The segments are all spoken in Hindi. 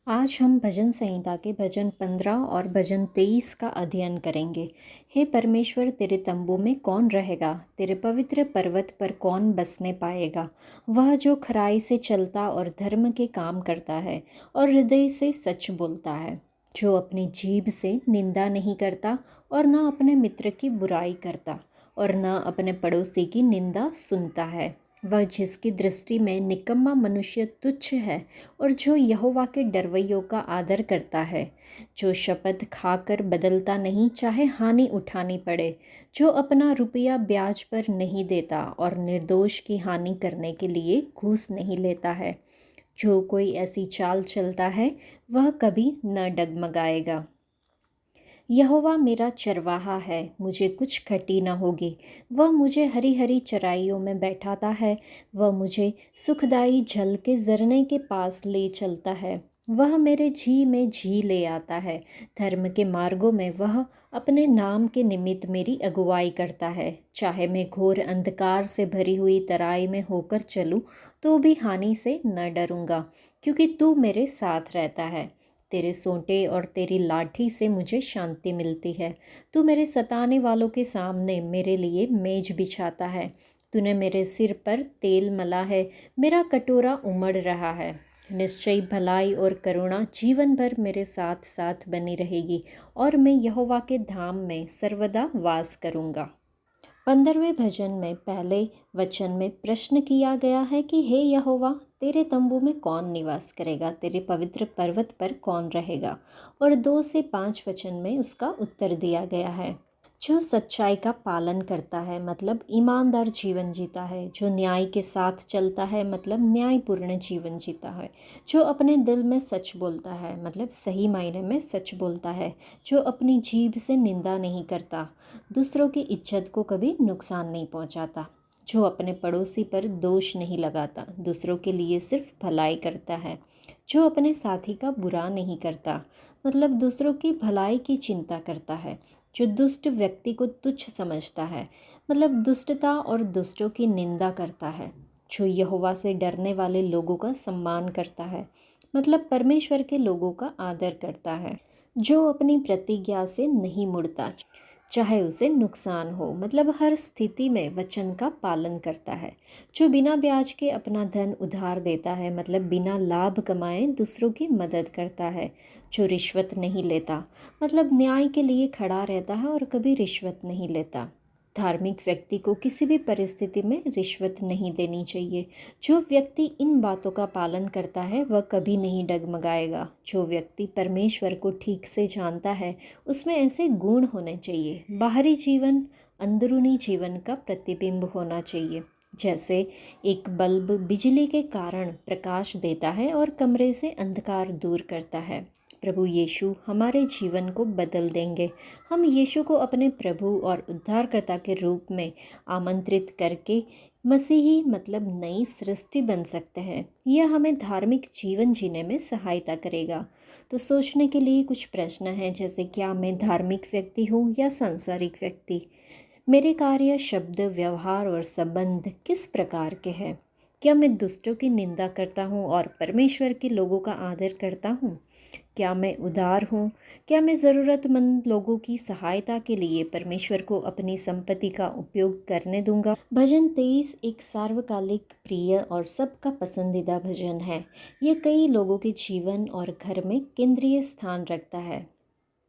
आज हम भजन संहिता के भजन 15 और भजन 23 का अध्ययन करेंगे। हे परमेश्वर, तेरे तंबू में कौन रहेगा? तेरे पवित्र पर्वत पर कौन बसने पाएगा? वह जो खराई से चलता और धर्म के काम करता है और हृदय से सच बोलता है, जो अपनी जीभ से निंदा नहीं करता और न अपने मित्र की बुराई करता और न अपने पड़ोसी की निंदा सुनता है। वह जिसकी दृष्टि में निकम्मा मनुष्य तुच्छ है और जो यहोवा के डरवैयों का आदर करता है, जो शपथ खाकर बदलता नहीं चाहे हानि उठानी पड़े, जो अपना रुपया ब्याज पर नहीं देता और निर्दोष की हानि करने के लिए घूस नहीं लेता है। जो कोई ऐसी चाल चलता है वह कभी न डगमगाएगा। यहोवा मेरा चरवाहा है, मुझे कुछ घटी न होगी। वह मुझे हरी हरी चराइयों में बैठाता है, वह मुझे सुखदाई जल के झरने के पास ले चलता है। वह मेरे जी में जी ले आता है। धर्म के मार्गों में वह अपने नाम के निमित्त मेरी अगुवाई करता है। चाहे मैं घोर अंधकार से भरी हुई तराई में होकर चलूं तो भी हानि से न डरूंगा, क्योंकि तू मेरे साथ रहता है। तेरे सोंटे और तेरी लाठी से मुझे शांति मिलती है। तू मेरे सताने वालों के सामने मेरे लिए मेज बिछाता है। तूने मेरे सिर पर तेल मला है, मेरा कटोरा उमड़ रहा है। निश्चय भलाई और करुणा जीवन भर मेरे साथ साथ बनी रहेगी और मैं यहोवा के धाम में सर्वदा वास करूँगा। 15वें भजन में पहले वचन में प्रश्न किया गया है कि हे यहोवा, तेरे तंबू में कौन निवास करेगा? तेरे पवित्र पर्वत पर कौन रहेगा? और 2 से 5 वचन में उसका उत्तर दिया गया है। जो सच्चाई का पालन करता है मतलब ईमानदार जीवन जीता है, जो न्याय के साथ चलता है मतलब न्यायपूर्ण जीवन जीता है, जो अपने दिल में सच बोलता है मतलब सही मायने में सच बोलता है, जो अपनी जीभ से निंदा नहीं करता, दूसरों की इज्जत को कभी नुकसान नहीं पहुंचाता, जो अपने पड़ोसी पर दोष नहीं लगाता, दूसरों के लिए सिर्फ भलाई करता है, जो अपने साथी का बुरा नहीं करता मतलब दूसरों की भलाई की चिंता करता है, जो दुष्ट व्यक्ति को तुच्छ समझता है मतलब दुष्टता और दुष्टों की निंदा करता है, जो यहोवा से डरने वाले लोगों का सम्मान करता है मतलब परमेश्वर के लोगों का आदर करता है, जो अपनी प्रतिज्ञा से नहीं मुड़ता चाहे उसे नुकसान हो मतलब हर स्थिति में वचन का पालन करता है, जो बिना ब्याज के अपना धन उधार देता है मतलब बिना लाभ कमाए दूसरों की मदद करता है, जो रिश्वत नहीं लेता मतलब न्याय के लिए खड़ा रहता है और कभी रिश्वत नहीं लेता। धार्मिक व्यक्ति को किसी भी परिस्थिति में रिश्वत नहीं देनी चाहिए। जो व्यक्ति इन बातों का पालन करता है वह कभी नहीं डगमगाएगा। जो व्यक्ति परमेश्वर को ठीक से जानता है उसमें ऐसे गुण होने चाहिए। बाहरी जीवन अंदरूनी जीवन का प्रतिबिंब होना चाहिए। जैसे एक बल्ब बिजली के कारण प्रकाश देता है और कमरे से अंधकार दूर करता है। प्रभु यीशु हमारे जीवन को बदल देंगे। हम यीशु को अपने प्रभु और उद्धारकर्ता के रूप में आमंत्रित करके मसीही मतलब नई सृष्टि बन सकते हैं। यह हमें धार्मिक जीवन जीने में सहायता करेगा। तो सोचने के लिए कुछ प्रश्न हैं, जैसे क्या मैं धार्मिक व्यक्ति हूँ या सांसारिक व्यक्ति? मेरे कार्य, शब्द, व्यवहार और संबंध किस प्रकार के हैं? क्या मैं दुष्टों की निंदा करता हूँ और परमेश्वर के लोगों का आदर करता हूँ? क्या मैं उदार हूँ? क्या मैं ज़रूरतमंद लोगों की सहायता के लिए परमेश्वर को अपनी संपत्ति का उपयोग करने दूंगा? भजन 23 एक सार्वकालिक प्रिय और सबका पसंदीदा भजन है। यह कई लोगों के जीवन और घर में केंद्रीय स्थान रखता है।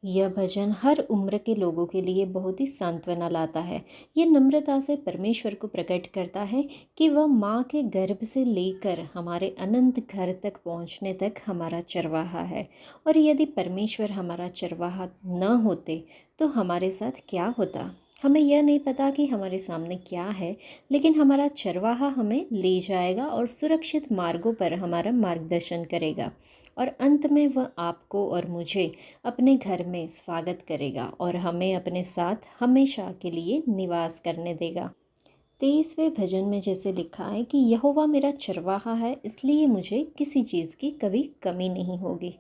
यह भजन हर उम्र के लोगों के लिए बहुत ही सांत्वना लाता है। यह नम्रता से परमेश्वर को प्रकट करता है कि वह माँ के गर्भ से लेकर हमारे अनंत घर तक पहुँचने तक हमारा चरवाहा है। और यदि परमेश्वर हमारा चरवाहा न होते तो हमारे साथ क्या होता? हमें यह नहीं पता कि हमारे सामने क्या है, लेकिन हमारा चरवाहा हमें ले जाएगा और सुरक्षित मार्गों पर हमारा मार्गदर्शन करेगा। और अंत में वह आपको और मुझे अपने घर में स्वागत करेगा और हमें अपने साथ हमेशा के लिए निवास करने देगा। 23वें भजन में जैसे लिखा है कि यहोवा मेरा चरवाहा है, इसलिए मुझे किसी चीज़ की कभी कमी नहीं होगी।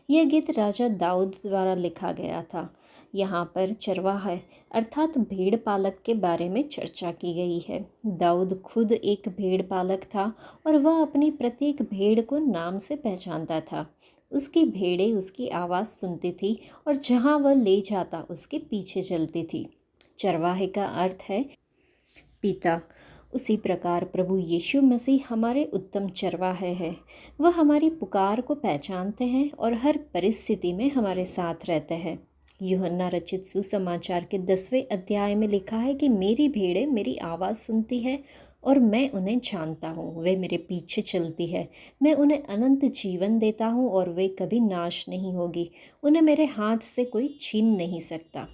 यह गीत राजा दाऊद द्वारा लिखा गया था। यहाँ पर चरवाहा अर्थात भेड़ पालक के बारे में चर्चा की गई है। दाऊद खुद एक भेड़ पालक था और वह अपनी प्रत्येक भेड़ को नाम से पहचानता था। उसकी भेड़ें उसकी आवाज़ सुनती थी और जहाँ वह ले जाता उसके पीछे चलती थी। चरवाहे का अर्थ है पिता। उसी प्रकार प्रभु यीशु मसीह हमारे उत्तम चरवाहे हैं। वह हमारी पुकार को पहचानते हैं और हर परिस्थिति में हमारे साथ रहते हैं। यूहन्ना रचित सुसमाचार के 10वें अध्याय में लिखा है कि मेरी भेड़ें मेरी आवाज़ सुनती है और मैं उन्हें जानता हूँ, वे मेरे पीछे चलती है। मैं उन्हें अनंत जीवन देता हूँ और वे कभी नाश नहीं होगी। उन्हें मेरे हाथ से कोई छीन नहीं सकता।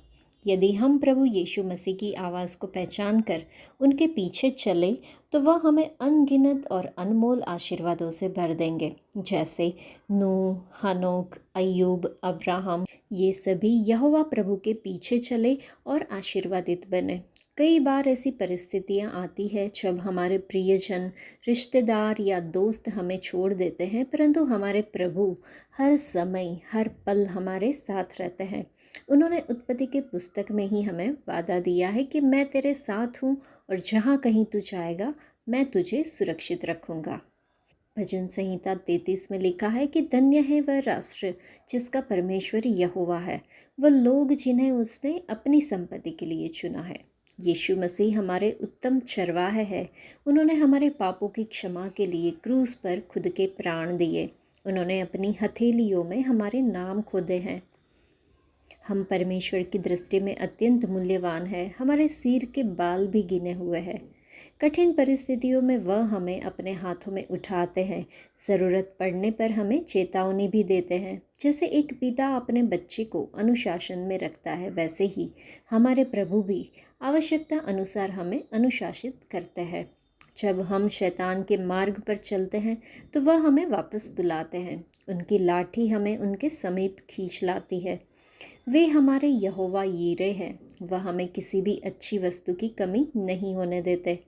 यदि हम प्रभु यीशु मसीह की आवाज़ को पहचान कर उनके पीछे चले तो वह हमें अनगिनत और अनमोल आशीर्वादों से भर देंगे, जैसे नूह, हनोक, अय्यूब, अब्राहम। ये सभी यहोवा प्रभु के पीछे चले और आशीर्वादित बने। कई बार ऐसी परिस्थितियाँ आती है जब हमारे प्रियजन, रिश्तेदार या दोस्त हमें छोड़ देते हैं, परंतु हमारे प्रभु हर समय हर पल हमारे साथ रहते हैं। उन्होंने उत्पत्ति के पुस्तक में ही हमें वादा दिया है कि मैं तेरे साथ हूँ और जहाँ कहीं तू जाएगा मैं तुझे सुरक्षित रखूँगा। भजन संहिता 33 में लिखा है कि धन्य है वह राष्ट्र जिसका परमेश्वर यहोवा है, वह लोग जिन्हें उसने अपनी संपत्ति के लिए चुना है। यीशु मसीह हमारे उत्तम चरवाहे हैं। उन्होंने हमारे पापों की क्षमा के लिए क्रूस पर खुद के प्राण दिए। उन्होंने अपनी हथेलियों में हमारे नाम खोदे हैं। हम परमेश्वर की दृष्टि में अत्यंत मूल्यवान हैं। हमारे सिर के बाल भी गिने हुए हैं। कठिन परिस्थितियों में वह हमें अपने हाथों में उठाते हैं। ज़रूरत पड़ने पर हमें चेतावनी भी देते हैं। जैसे एक पिता अपने बच्चे को अनुशासन में रखता है, वैसे ही हमारे प्रभु भी आवश्यकता अनुसार हमें अनुशासित करते हैं। जब हम शैतान के मार्ग पर चलते हैं तो वह हमें वापस बुलाते हैं। उनकी लाठी हमें उनके समीप खींच लाती है। वे हमारे यहोवा यीरे हैं। वह हमें किसी भी अच्छी वस्तु की कमी नहीं होने देते।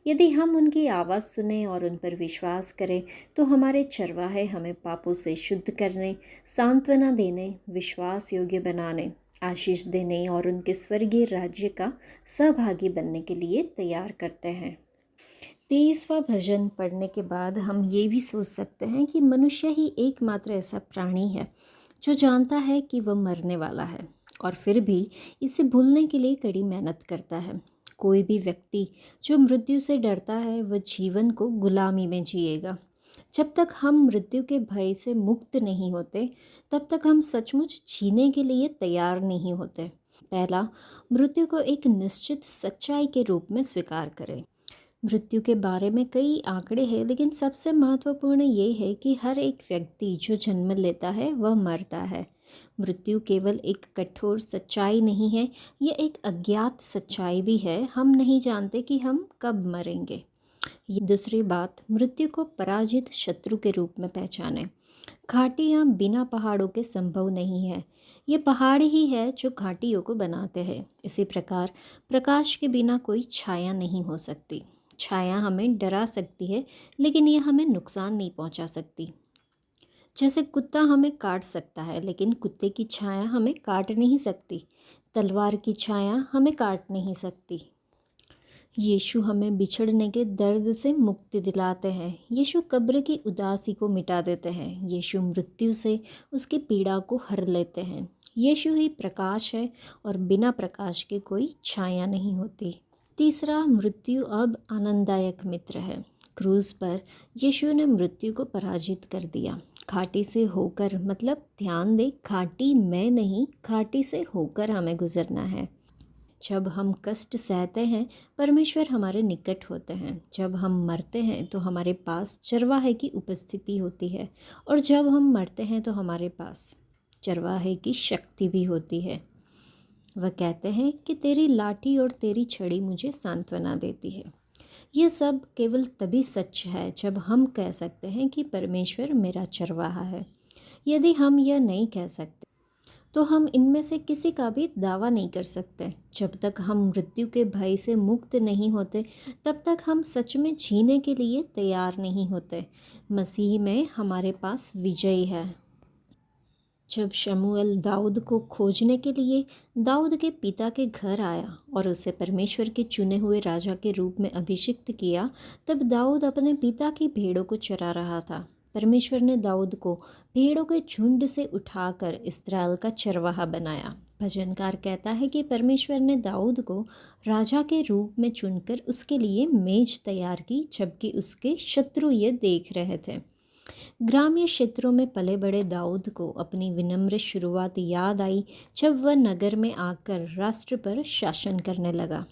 यदि हम उनकी आवाज़ सुने और उन पर विश्वास करें तो हमारे चरवाहे हमें पापों से शुद्ध करने, सांत्वना देने, विश्वास योग्य बनाने, आशीष देने और उनके स्वर्गीय राज्य का सहभागी बनने के लिए तैयार करते हैं। 23वां भजन पढ़ने के बाद हम ये भी सोच सकते हैं कि मनुष्य ही एकमात्र ऐसा प्राणी है जो जानता है कि वह मरने वाला है और फिर भी इसे भूलने के लिए कड़ी मेहनत करता है। कोई भी व्यक्ति जो मृत्यु से डरता है वह जीवन को गुलामी में जिएगा। जब तक हम मृत्यु के भय से मुक्त नहीं होते तब तक हम सचमुच जीने के लिए तैयार नहीं होते। पहला, मृत्यु को एक निश्चित सच्चाई के रूप में स्वीकार करें। मृत्यु के बारे में कई आंकड़े हैं, लेकिन सबसे महत्वपूर्ण ये है कि हर एक व्यक्ति जो जन्म लेता है वह मरता है। मृत्यु केवल एक कठोर सच्चाई नहीं है, यह एक अज्ञात सच्चाई भी है। हम नहीं जानते कि हम कब मरेंगे। ये दूसरी बात, मृत्यु को पराजित शत्रु के रूप में पहचानें। घाटियाँ बिना पहाड़ों के संभव नहीं है। ये पहाड़ ही है जो घाटियों को बनाते हैं। इसी प्रकार प्रकाश के बिना कोई छाया नहीं हो सकती। छाया हमें डरा सकती है, लेकिन यह हमें नुकसान नहीं पहुंचा सकती। जैसे कुत्ता हमें काट सकता है, लेकिन कुत्ते की छाया हमें काट नहीं सकती। तलवार की छाया हमें काट नहीं सकती। यीशु हमें बिछड़ने के दर्द से मुक्ति दिलाते हैं। यीशु कब्र की उदासी को मिटा देते हैं। यीशु मृत्यु से उसकी पीड़ा को हर लेते हैं। यीशु ही प्रकाश है और बिना प्रकाश के कोई छाया नहीं होती। तीसरा, मृत्यु अब आनंददायक मित्र है। क्रूस पर यीशु ने मृत्यु को पराजित कर दिया। घाटी से होकर, मतलब ध्यान दे, घाटी में नहीं, घाटी से होकर हमें गुजरना है। जब हम कष्ट सहते हैं परमेश्वर हमारे निकट होते हैं। जब हम मरते हैं तो हमारे पास चरवाहे की उपस्थिति होती है, और जब हम मरते हैं तो हमारे पास चरवाहे की शक्ति भी होती है। वह कहते हैं कि तेरी लाठी और तेरी छड़ी मुझे सांत्वना देती है। ये सब केवल तभी सच है जब हम कह सकते हैं कि परमेश्वर मेरा चरवाहा है। यदि हम यह नहीं कह सकते तो हम इनमें से किसी का भी दावा नहीं कर सकते। जब तक हम मृत्यु के भय से मुक्त नहीं होते तब तक हम सच में जीने के लिए तैयार नहीं होते। मसीह में हमारे पास विजय है। जब शमूएल दाऊद को खोजने के लिए दाऊद के पिता के घर आया और उसे परमेश्वर के चुने हुए राजा के रूप में अभिषिक्त किया, तब दाऊद अपने पिता की भेड़ों को चरा रहा था। परमेश्वर ने दाऊद को भेड़ों के झुंड से उठाकर इस्राएल का चरवाहा बनाया। भजनकार कहता है कि परमेश्वर ने दाऊद को राजा के रूप में चुनकर उसके लिए मेज तैयार की, जबकि उसके शत्रु ये देख रहे थे। ग्रामीण क्षेत्रों में पले बड़े दाऊद को अपनी विनम्र शुरुआत याद आई, जब वह नगर में आकर राष्ट्र पर शासन करने लगा।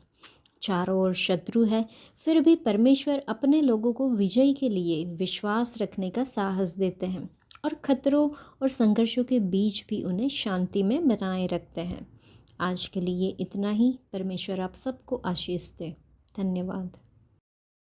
चारों ओर शत्रु है, फिर भी परमेश्वर अपने लोगों को विजय के लिए विश्वास रखने का साहस देते हैं और खतरों और संघर्षों के बीच भी उन्हें शांति में बनाए रखते हैं। आज के लिए इतना ही। परमेश्वर आप सबको आशीष दे। धन्यवाद।